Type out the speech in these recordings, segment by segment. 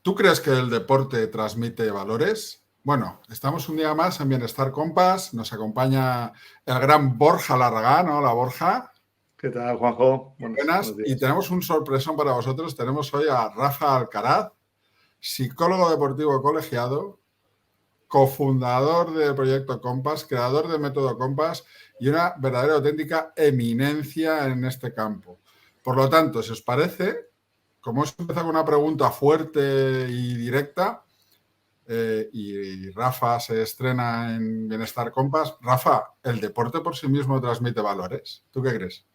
¿Tú crees que el deporte transmite valores? Bueno, estamos un día más en Bienestar Compas. Nos acompaña el gran Borja Larragán. Hola, Borja. ¿Qué tal, Juanjo? Buenos días. Y tenemos un sorpresón para vosotros. Tenemos hoy a Rafa Alcaraz, psicólogo deportivo colegiado, cofundador del Proyecto Compas, creador del Método Compas y una verdadera auténtica eminencia en este campo. Por lo tanto, si os parece, como hemos empezado con una pregunta fuerte y directa, y Rafa se estrena en Bienestar Compas. Rafa, ¿el deporte por sí mismo transmite valores? ¿Tú qué crees?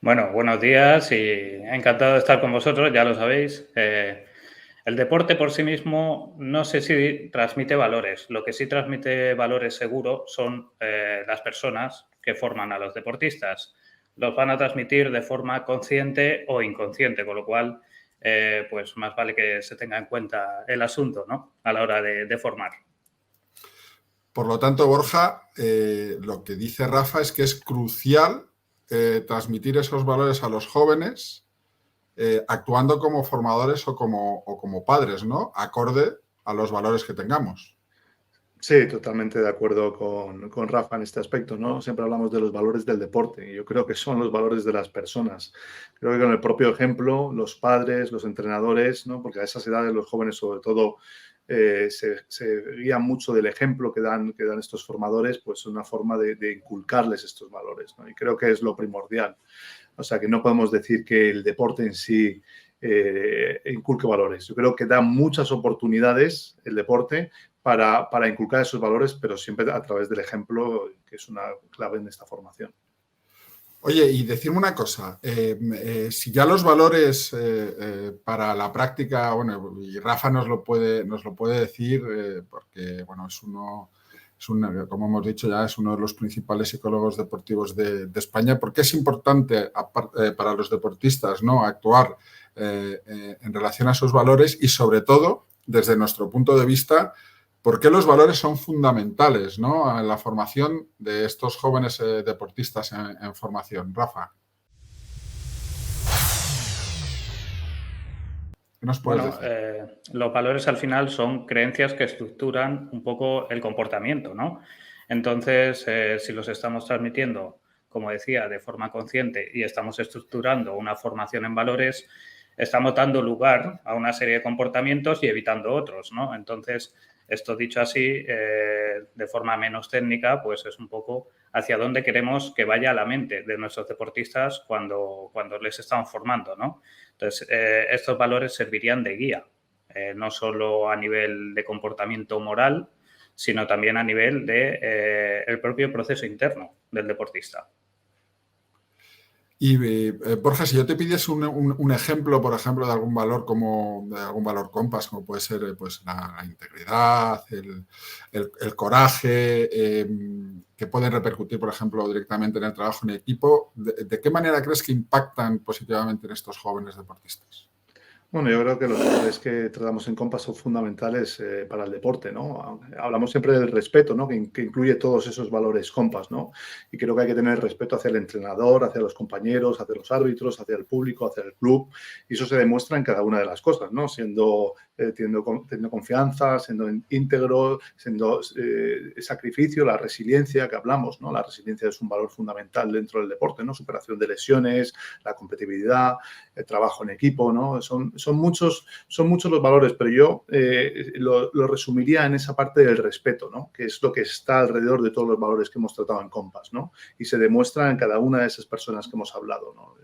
Bueno, buenos días y encantado de estar con vosotros, ya lo sabéis. El deporte por sí mismo no sé si transmite valores. Lo que sí transmite valores seguro son las personas que forman a los deportistas. Los van a transmitir de forma consciente o inconsciente, con lo cual pues más vale que se tenga en cuenta el asunto, ¿no?, a la hora de formar. Por lo tanto, Borja, lo que dice Rafa es que es crucial transmitir esos valores a los jóvenes, actuando como formadores o como padres, ¿no? Acorde a los valores que tengamos. Sí, totalmente de acuerdo con Rafa en este aspecto, ¿no? Siempre hablamos de los valores del deporte y yo creo que son los valores de las personas. Creo que con el propio ejemplo, los padres, los entrenadores, ¿no? Porque a esas edades los jóvenes sobre todo se guían mucho del ejemplo que dan estos formadores, pues es una forma de inculcarles estos valores, ¿no? Y creo que es lo primordial. O sea, que no podemos decir que el deporte en sí inculque valores. Yo creo que da muchas oportunidades el deporte para inculcar esos valores, pero siempre a través del ejemplo, que es una clave en esta formación. Oye, y decirme una cosa, si ya los valores para la práctica, bueno, y Rafa nos lo puede decir, porque, bueno, como hemos dicho ya, es uno de los principales psicólogos deportivos de España, porque es importante para los deportistas, ¿no?, actuar en relación a sus valores y, sobre todo, desde nuestro punto de vista, ¿por qué los valores son fundamentales, ¿no?, en la formación de estos jóvenes deportistas en formación? Rafa, ¿qué nos puedes Bueno, decir? los valores al final son creencias que estructuran un poco el comportamiento, ¿no? Entonces, si los estamos transmitiendo, como decía, de forma consciente y estamos estructurando una formación en valores, estamos dando lugar a una serie de comportamientos y evitando otros, ¿no? Entonces, esto dicho así, de forma menos técnica, pues es un poco hacia dónde queremos que vaya la mente de nuestros deportistas cuando les estamos formando, ¿no? Entonces, estos valores servirían de guía, no solo a nivel de comportamiento moral, sino también a nivel de el propio proceso interno del deportista. Y Borja, si yo te pides un ejemplo, por ejemplo, de algún valor de algún valor compas, como puede ser pues la integridad, el coraje, que pueden repercutir, por ejemplo, directamente en el trabajo en equipo, ¿de qué manera crees que impactan positivamente en estos jóvenes deportistas? Bueno, yo creo que los valores que tratamos en Compas son fundamentales para el deporte, ¿no? Hablamos siempre del respeto, ¿no? Que incluye todos esos valores Compas, ¿no? Y creo que hay que tener respeto hacia el entrenador, hacia los compañeros, hacia los árbitros, hacia el público, hacia el club. Y eso se demuestra en cada una de las cosas, ¿no? Teniendo confianza, siendo íntegro, siendo sacrificio, la resiliencia que hablamos, ¿no? La resiliencia es un valor fundamental dentro del deporte, ¿no? Superación de lesiones, la competitividad, el trabajo en equipo, ¿no? Son muchos los valores, pero yo lo resumiría en esa parte del respeto, ¿no? Que es lo que está alrededor de todos los valores que hemos tratado en Compas, ¿no? Y se demuestra en cada una de esas personas que hemos hablado, ¿no?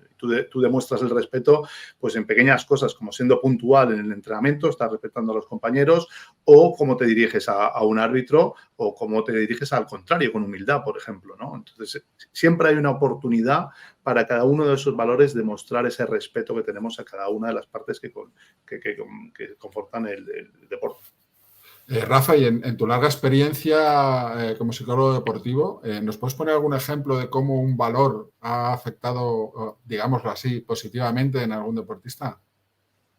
Tú demuestras el respeto pues en pequeñas cosas, como siendo puntual en el entrenamiento, estás respetando a los compañeros, o cómo te diriges a un árbitro, o cómo te diriges al contrario, con humildad, por ejemplo, ¿no? Entonces, siempre hay una oportunidad para cada uno de esos valores demostrar ese respeto que tenemos a cada una de las partes que conforman el deporte. Rafa, y en tu larga experiencia como psicólogo deportivo, ¿nos puedes poner algún ejemplo de cómo un valor ha afectado, digámoslo así, positivamente en algún deportista?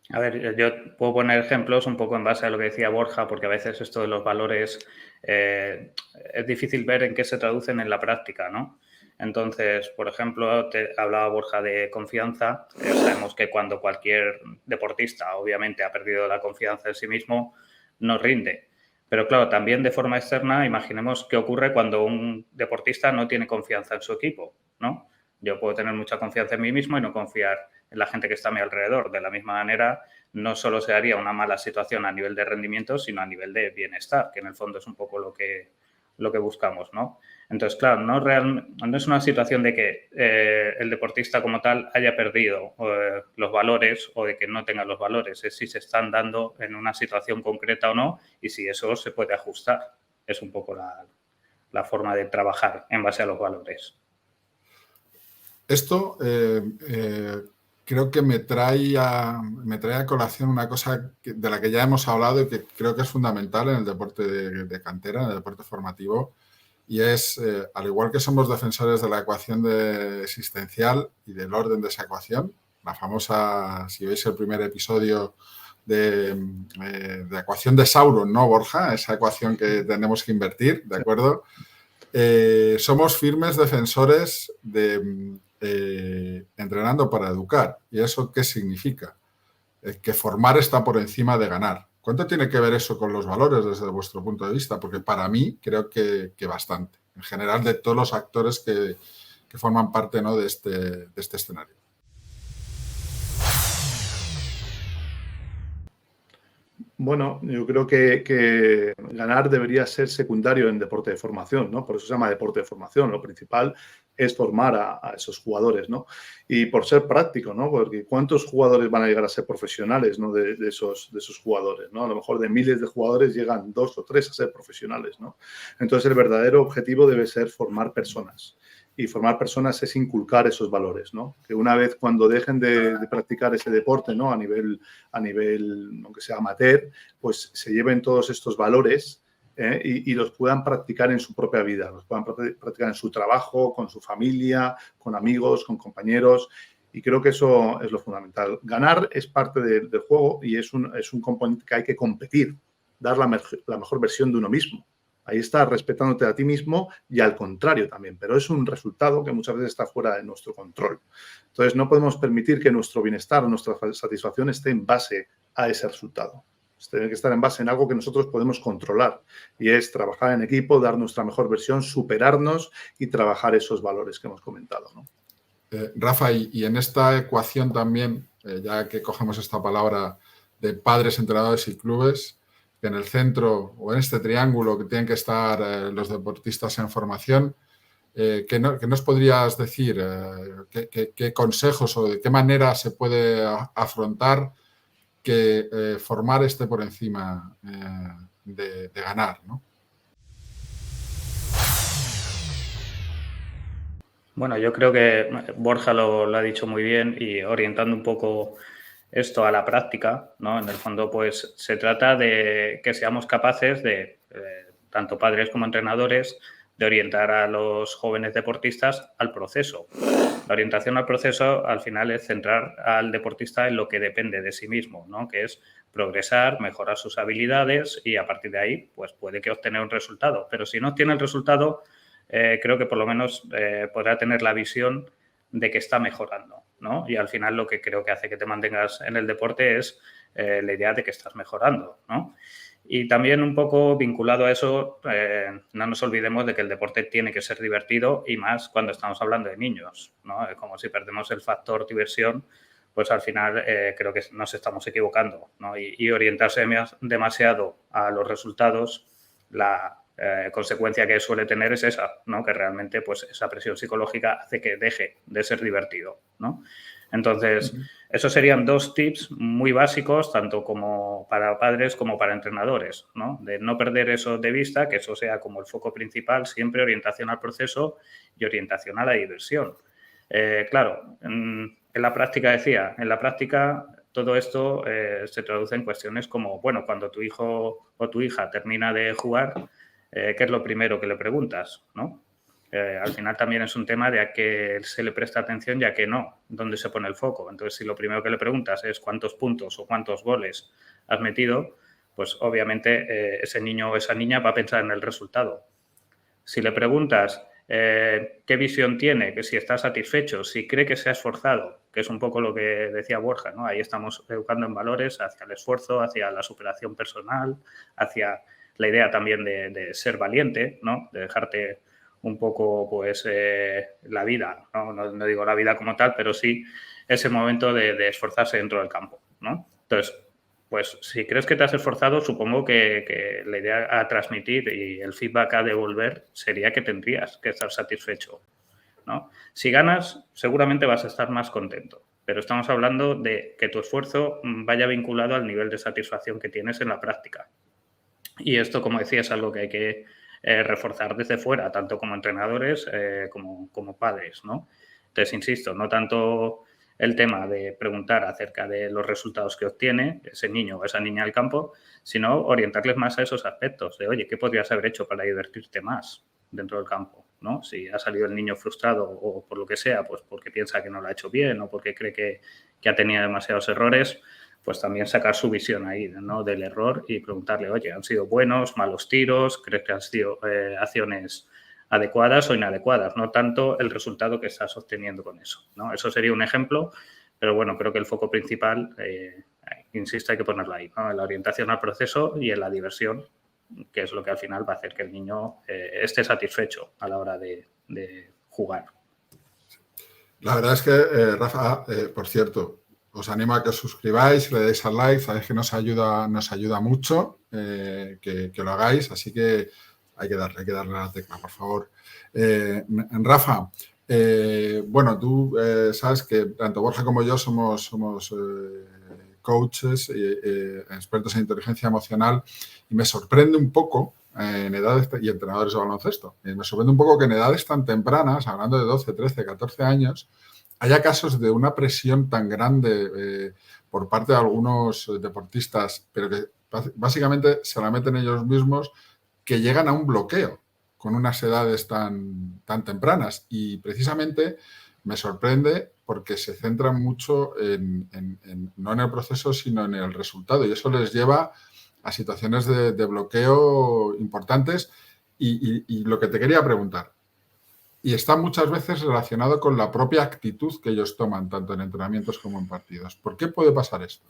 A ver, yo puedo poner ejemplos un poco en base a lo que decía Borja, porque a veces esto de los valores es difícil ver en qué se traducen en la práctica, ¿no? Entonces, por ejemplo, hablaba Borja de confianza. Sabemos que cuando cualquier deportista, obviamente, ha perdido la confianza en sí mismo, no rinde. Pero claro, también de forma externa, imaginemos qué ocurre cuando un deportista no tiene confianza en su equipo, ¿no? Yo puedo tener mucha confianza en mí mismo y no confiar en la gente que está a mi alrededor. De la misma manera, no solo se haría una mala situación a nivel de rendimiento, sino a nivel de bienestar, que en el fondo es un poco lo que buscamos, ¿no? Entonces, claro, no es una situación de que el deportista como tal haya perdido los valores o de que no tenga los valores, es si se están dando en una situación concreta o no y si eso se puede ajustar. Es un poco la forma de trabajar en base a los valores. Esto creo que me trae a colación una cosa de la que ya hemos hablado y que creo que es fundamental en el deporte de cantera, en el deporte formativo, y es, al igual que somos defensores de la ecuación existencial y del orden de esa ecuación, la famosa, si veis el primer episodio de ecuación de Sauron, ¿no, Borja? Esa ecuación que tenemos que invertir, ¿de acuerdo? Somos firmes defensores de entrenando para educar. ¿Y eso qué significa? Que formar está por encima de ganar. ¿Cuánto tiene que ver eso con los valores desde vuestro punto de vista? Porque para mí creo que bastante. En general, de todos los actores que forman parte, ¿no?, de este escenario. Bueno, yo creo que ganar debería ser secundario en deporte de formación, ¿no? Por eso se llama deporte de formación. Lo principal es formar a esos jugadores, ¿no? Y por ser práctico, ¿no? Porque ¿cuántos jugadores van a llegar a ser profesionales, ¿no?, de esos jugadores, ¿no? A lo mejor de miles de jugadores llegan 2 o 3 a ser profesionales, ¿no? Entonces, el verdadero objetivo debe ser formar personas. Y formar personas es inculcar esos valores, ¿no? Que una vez cuando dejen de practicar ese deporte, ¿no?, a nivel, aunque sea amateur, pues se lleven todos estos valores y los puedan practicar en su propia vida, los puedan practicar en su trabajo, con su familia, con amigos, con compañeros. Y creo que eso es lo fundamental. Ganar es parte del juego y es un componente que hay que competir, dar la mejor versión de uno mismo. Ahí estás respetándote a ti mismo y al contrario también, pero es un resultado que muchas veces está fuera de nuestro control. Entonces, no podemos permitir que nuestro bienestar, nuestra satisfacción esté en base a ese resultado. Tiene que estar en base en algo que nosotros podemos controlar y es trabajar en equipo, dar nuestra mejor versión, superarnos y trabajar esos valores que hemos comentado, ¿no? Rafa, y en esta ecuación también, ya que cogemos esta palabra de padres, entrenadores y clubes, que en el centro o en este triángulo que tienen que estar los deportistas en formación, ¿qué nos podrías decir? ¿Qué consejos o de qué manera se puede afrontar que formar esté por encima de ganar, ¿no? Bueno, yo creo que Borja lo ha dicho muy bien y orientando un poco esto a la práctica, ¿no? En el fondo, pues se trata de que seamos capaces de, tanto padres como entrenadores, de orientar a los jóvenes deportistas al proceso. La orientación al proceso, al final, es centrar al deportista en lo que depende de sí mismo, ¿no? Que es progresar, mejorar sus habilidades y a partir de ahí, pues puede que obtener un resultado. Pero si no obtiene el resultado, creo que por lo menos podrá tener la visión de que está mejorando, ¿no? Y al final lo que creo que hace que te mantengas en el deporte es la idea de que estás mejorando, ¿no? Y también un poco vinculado a eso, no nos olvidemos de que el deporte tiene que ser divertido y más cuando estamos hablando de niños, ¿no? Como si perdemos el factor diversión, pues al final creo que nos estamos equivocando, ¿no? Y orientarse demasiado a los resultados, la consecuencia que suele tener es esa, ¿no? Que realmente pues esa presión psicológica hace que deje de ser divertido, ¿no? Entonces, esos serían 2 tips muy básicos, tanto como para padres como para entrenadores, ¿no? De no perder eso de vista, que eso sea como el foco principal, siempre orientación al proceso y orientación a la diversión. Claro, en la práctica todo esto se traduce en cuestiones como, bueno, cuando tu hijo o tu hija termina de jugar, ¿qué es lo primero que le preguntas, ¿no? Al final también es un tema de a qué se le presta atención y a qué no, dónde se pone el foco. Entonces, si lo primero que le preguntas es cuántos puntos o cuántos goles has metido, pues obviamente ese niño o esa niña va a pensar en el resultado. Si le preguntas qué visión tiene, que si está satisfecho, si cree que se ha esforzado, que es un poco lo que decía Borja, ¿no? Ahí estamos educando en valores hacia el esfuerzo, hacia la superación personal, hacia la idea también de ser valiente, ¿no? De dejarte un poco, pues, la vida, ¿no? No digo la vida como tal, pero sí ese momento de esforzarse dentro del campo, ¿no? Entonces, pues si crees que te has esforzado, supongo que la idea a transmitir y el feedback a devolver sería que tendrías que estar satisfecho, ¿no? Si ganas, seguramente vas a estar más contento, pero estamos hablando de que tu esfuerzo vaya vinculado al nivel de satisfacción que tienes en la práctica. Y esto, como decía, es algo que hay que reforzar desde fuera, tanto como entrenadores como padres, ¿no? Entonces, insisto, no tanto el tema de preguntar acerca de los resultados que obtiene ese niño o esa niña del campo, sino orientarles más a esos aspectos de, oye, ¿qué podrías haber hecho para divertirte más dentro del campo? ¿No? Si ha salido el niño frustrado o por lo que sea, pues porque piensa que no lo ha hecho bien o porque cree que ha tenido demasiados errores, pues también sacar su visión ahí, ¿no? Del error y preguntarle, oye, ¿han sido buenos, malos tiros? ¿Crees que han sido acciones adecuadas o inadecuadas? No tanto el resultado que estás obteniendo con eso, ¿no? Eso sería un ejemplo, pero bueno, creo que el foco principal, insisto, hay que ponerlo ahí, ¿no? En la orientación al proceso y en la diversión, que es lo que al final va a hacer que el niño esté satisfecho a la hora de jugar. La verdad es que, Rafa, por cierto, os animo a que os suscribáis, le deis al like, sabéis que nos ayuda mucho que lo hagáis, así que hay que darle a la tecla, por favor. Rafa, bueno, tú sabes que tanto Borja como yo somos coaches, expertos en inteligencia emocional, y me sorprende un poco en edades, y entrenadores de baloncesto, me sorprende un poco que en edades tan tempranas, hablando de 12, 13, 14 años, haya casos de una presión tan grande por parte de algunos deportistas, pero que básicamente se la meten ellos mismos, que llegan a un bloqueo con unas edades tan tempranas. Y precisamente me sorprende porque se centran mucho no en el proceso, sino en el resultado. Y eso les lleva a situaciones de bloqueo importantes. Y lo que te quería preguntar, y está muchas veces relacionado con la propia actitud que ellos toman, tanto en entrenamientos como en partidos. ¿Por qué puede pasar esto?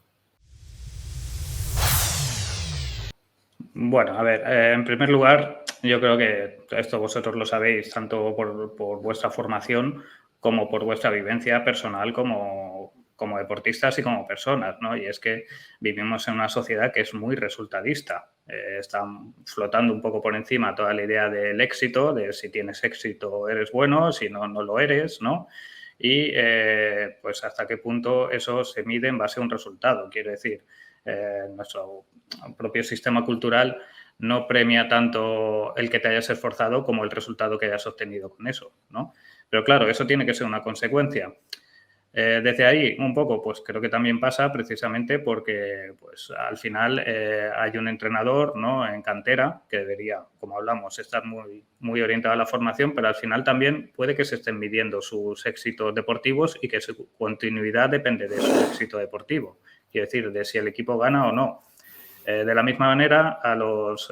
Bueno, a ver, en primer lugar, yo creo que esto vosotros lo sabéis tanto por vuestra formación como por vuestra vivencia personal como deportistas y como personas, ¿no? Y es que vivimos en una sociedad que es muy resultadista. Está flotando un poco por encima toda la idea del éxito, de si tienes éxito eres bueno, si no, no lo eres, ¿no? Y pues hasta qué punto eso se mide en base a un resultado. Quiero decir, nuestro propio sistema cultural no premia tanto el que te hayas esforzado como el resultado que hayas obtenido con eso, ¿no? Pero claro, eso tiene que ser una consecuencia. Desde ahí, un poco, pues creo que también pasa precisamente porque pues, al final hay un entrenador, ¿no? En cantera que debería, como hablamos, estar muy orientado a la formación, pero al final también puede que se estén midiendo sus éxitos deportivos y que su continuidad depende de su éxito deportivo. Quiero decir, de si el equipo gana o no. De la misma manera, a los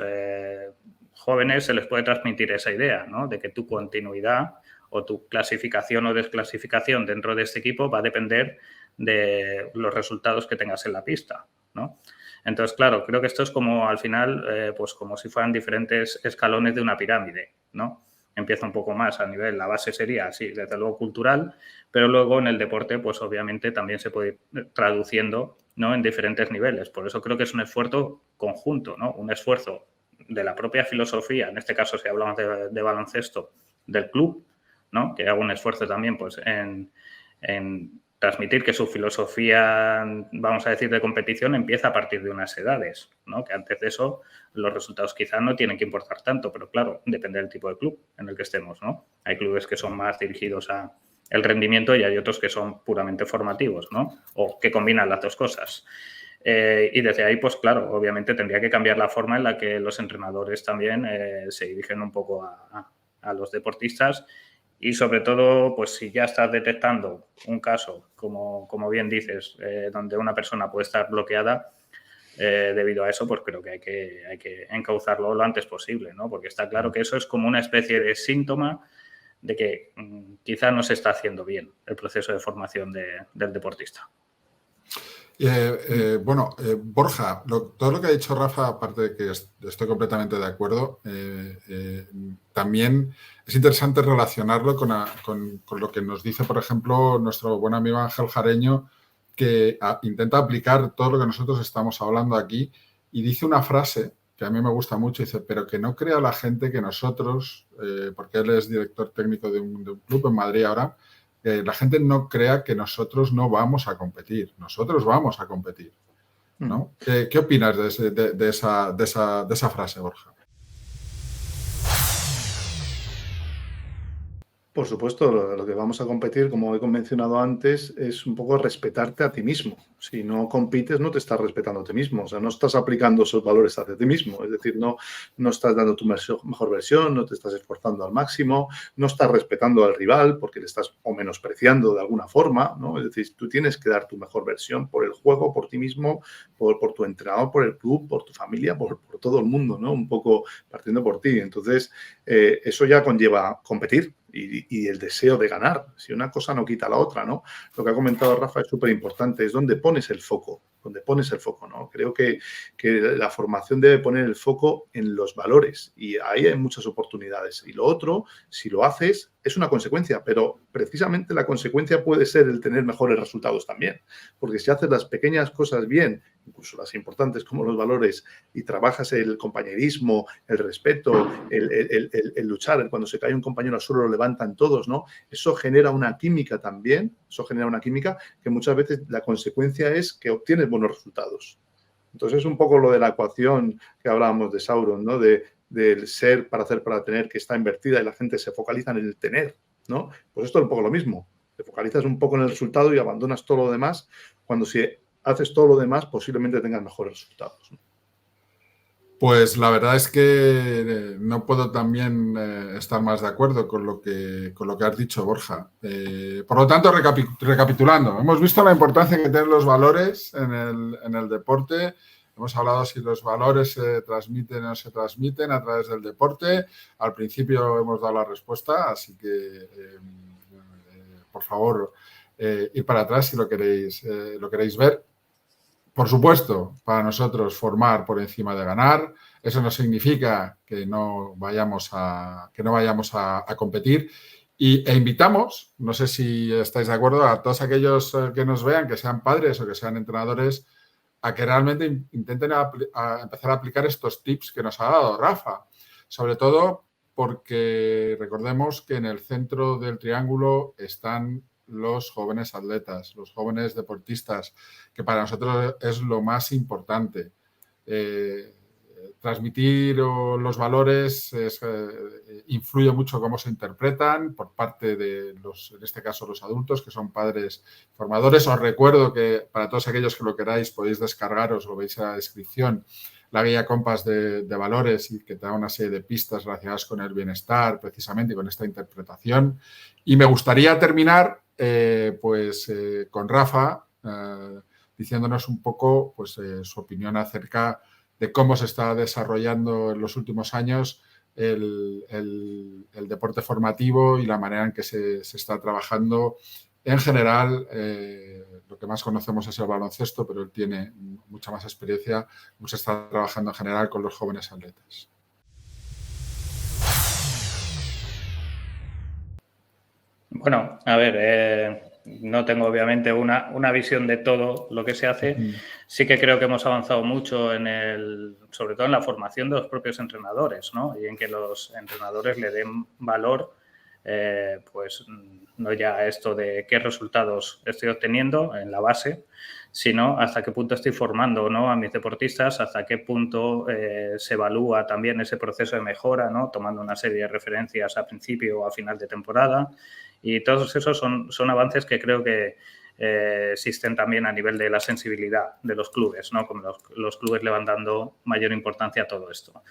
jóvenes se les puede transmitir esa idea, ¿no? De que tu continuidad o tu clasificación o desclasificación dentro de este equipo va a depender de los resultados que tengas en la pista, ¿no? Entonces, claro, creo que esto es como al final, pues como si fueran diferentes escalones de una pirámide, ¿no? Empieza un poco más a nivel, la base sería, sí, desde luego cultural, pero luego en el deporte, pues obviamente también se puede ir traduciendo, ¿no? En diferentes niveles. Por eso creo que es un esfuerzo conjunto, ¿no? Un esfuerzo de la propia filosofía, en este caso si hablamos de baloncesto, del club, ¿no? Que haga un esfuerzo también pues, en transmitir que su filosofía, vamos a decir, de competición empieza a partir de unas edades, ¿no? Que antes de eso los resultados quizás no tienen que importar tanto, pero claro, depende del tipo de club en el que estemos, ¿no? Hay clubes que son más dirigidos a el rendimiento y hay otros que son puramente formativos, ¿no? O que combinan las dos cosas. Y desde ahí, pues claro, obviamente tendría que cambiar la forma en la que los entrenadores también se dirigen un poco a los deportistas. Y sobre todo, pues si ya estás detectando un caso, como bien dices, donde una persona puede estar bloqueada debido a eso, pues creo que hay que encauzarlo lo antes posible, ¿no? Porque está claro que eso es como una especie de síntoma de que quizá no se está haciendo bien el proceso de formación del deportista. Borja, todo lo que ha dicho Rafa, aparte de que estoy completamente de acuerdo, también es interesante relacionarlo con lo que nos dice, por ejemplo, nuestro buen amigo Ángel Jareño, que intenta aplicar todo lo que nosotros estamos hablando aquí y dice una frase que a mí me gusta mucho, dice, pero que no crea la gente que nosotros, porque él es director técnico de un club en Madrid ahora, la gente no crea que nosotros no vamos a competir. Nosotros vamos a competir, ¿no? ¿Qué opinas de esa frase, Borja? Por supuesto, lo que vamos a competir, como he mencionado antes, es un poco respetarte a ti mismo. Si no compites, no te estás respetando a ti mismo. O sea, no estás aplicando esos valores hacia ti mismo. Es decir, no estás dando tu mejor versión, no te estás esforzando al máximo, no estás respetando al rival porque le estás o menospreciando de alguna forma, ¿no? Es decir, tú tienes que dar tu mejor versión por el juego, por ti mismo, por tu entrenador, por el club, por tu familia, por todo el mundo, ¿no? Un poco partiendo por ti. Entonces, eso ya conlleva competir. Y el deseo de ganar. Si una cosa no quita la otra, ¿no? Lo que ha comentado Rafa es súper importante, es donde pones el foco, ¿no? Creo que la formación debe poner el foco en los valores y ahí hay muchas oportunidades. Y lo otro, si lo haces, es una consecuencia, pero precisamente la consecuencia puede ser el tener mejores resultados también. Porque si haces las pequeñas cosas bien, incluso las importantes como los valores, y trabajas el compañerismo, el respeto, el luchar, cuando se cae un compañero al suelo lo levantan todos, ¿no? Eso genera una química también, que muchas veces la consecuencia es que obtienes buenos resultados. Entonces es un poco lo de la ecuación que hablábamos de Sauron, ¿no? Del ser para hacer para tener, que está invertida y la gente se focaliza en el tener, ¿no? Pues esto es un poco lo mismo. Te focalizas un poco en el resultado y abandonas todo lo demás, cuando si haces todo lo demás posiblemente tengas mejores resultados, ¿no? Pues la verdad es que no puedo también estar más de acuerdo con lo que has dicho, Borja. Por lo tanto, recapitulando, hemos visto la importancia que tienen los valores en el deporte. Hemos hablado si los valores se transmiten o no se transmiten a través del deporte. Al principio hemos dado la respuesta, así que, por favor, ir para atrás si lo queréis ver. Por supuesto, para nosotros formar por encima de ganar. Eso no significa que no vayamos a competir. E invitamos, no sé si estáis de acuerdo, a todos aquellos que nos vean, que sean padres o que sean entrenadores, a que realmente intenten empezar a aplicar estos tips que nos ha dado Rafa. Sobre todo porque recordemos que en el centro del triángulo están los jóvenes atletas, los jóvenes deportistas, que para nosotros es lo más importante. Transmitir los valores influye mucho cómo se interpretan por parte de en este caso, los adultos, que son padres formadores. Os recuerdo que para todos aquellos que lo queráis podéis descargaros, lo veis en la descripción, la guía Compass de valores y que te da una serie de pistas relacionadas con el bienestar, precisamente, y con esta interpretación. Y me gustaría terminar con Rafa, diciéndonos un poco su opinión acerca de cómo se está desarrollando en los últimos años el deporte formativo y la manera en que se está trabajando. En general, lo que más conocemos es el baloncesto, pero él tiene mucha más experiencia, cómo se está trabajando en general con los jóvenes atletas. Bueno, a ver, no tengo obviamente una visión de todo lo que se hace. Sí que creo que hemos avanzado mucho sobre todo en la formación de los propios entrenadores, ¿no? Y en que los entrenadores le den valor, pues no ya esto de qué resultados estoy obteniendo en la base, sino hasta qué punto estoy formando, ¿no?, a mis deportistas, hasta qué punto se evalúa también ese proceso de mejora, ¿no?, tomando una serie de referencias a principio o a final de temporada. Y todos esos son avances que creo que existen también a nivel de la sensibilidad de los clubes, ¿no? Como los clubes le van dando mayor importancia a todo esto.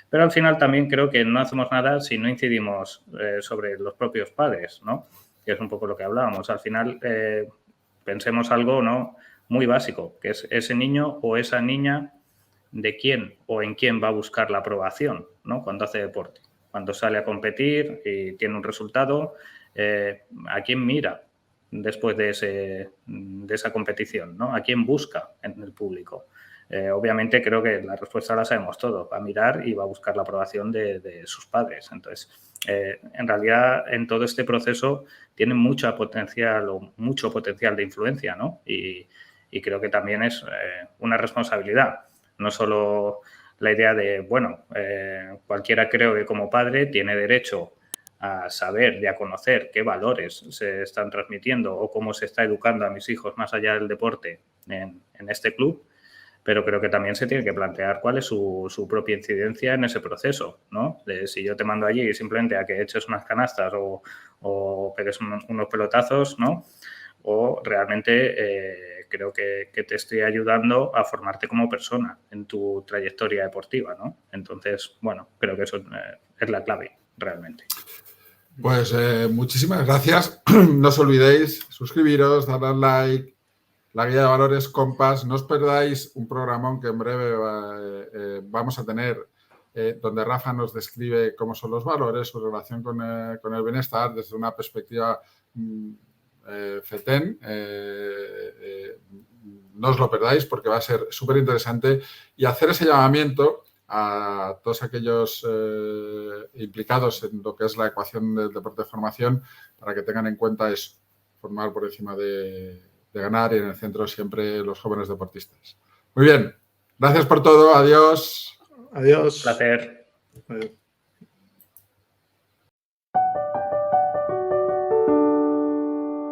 Pero al final también creo que no hacemos nada si no incidimos sobre los propios padres, ¿no? Que es un poco lo que hablábamos. Al final pensemos algo, ¿no?, muy básico, que es ese niño o esa niña de quién o en quién va a buscar la aprobación, ¿no?, cuando hace deporte. cuando sale a competir y tiene un resultado, ¿a quién mira después de esa competición, ¿no? ¿A quién busca en el público? Obviamente creo que la respuesta la sabemos todos. Va a mirar y va a buscar la aprobación de sus padres. Entonces, en realidad, en todo este proceso tiene mucho potencial de influencia, ¿no? Y creo que también es una responsabilidad. No solo la idea de, bueno, cualquiera creo que como padre tiene derecho a saber y a conocer qué valores se están transmitiendo o cómo se está educando a mis hijos más allá del deporte en este club, pero creo que también se tiene que plantear cuál es su propia incidencia en ese proceso, ¿no? Si yo te mando allí simplemente a que eches unas canastas o pegues unos pelotazos, ¿no? O realmente creo que te estoy ayudando a formarte como persona en tu trayectoria deportiva, ¿no? Entonces, bueno, creo que eso es la clave, realmente. Pues muchísimas gracias. No os olvidéis suscribiros, darle al like, la guía de valores Compass. No os perdáis un programón que en breve vamos a tener donde Rafa nos describe cómo son los valores, su relación con el bienestar desde una perspectiva FETEN. No os lo perdáis porque va a ser súper interesante y hacer ese llamamiento a todos aquellos implicados en lo que es la ecuación del deporte de formación para que tengan en cuenta eso, formar por encima de ganar y en el centro siempre los jóvenes deportistas. Muy bien, gracias por todo, adiós. Adiós. Un placer. Adiós.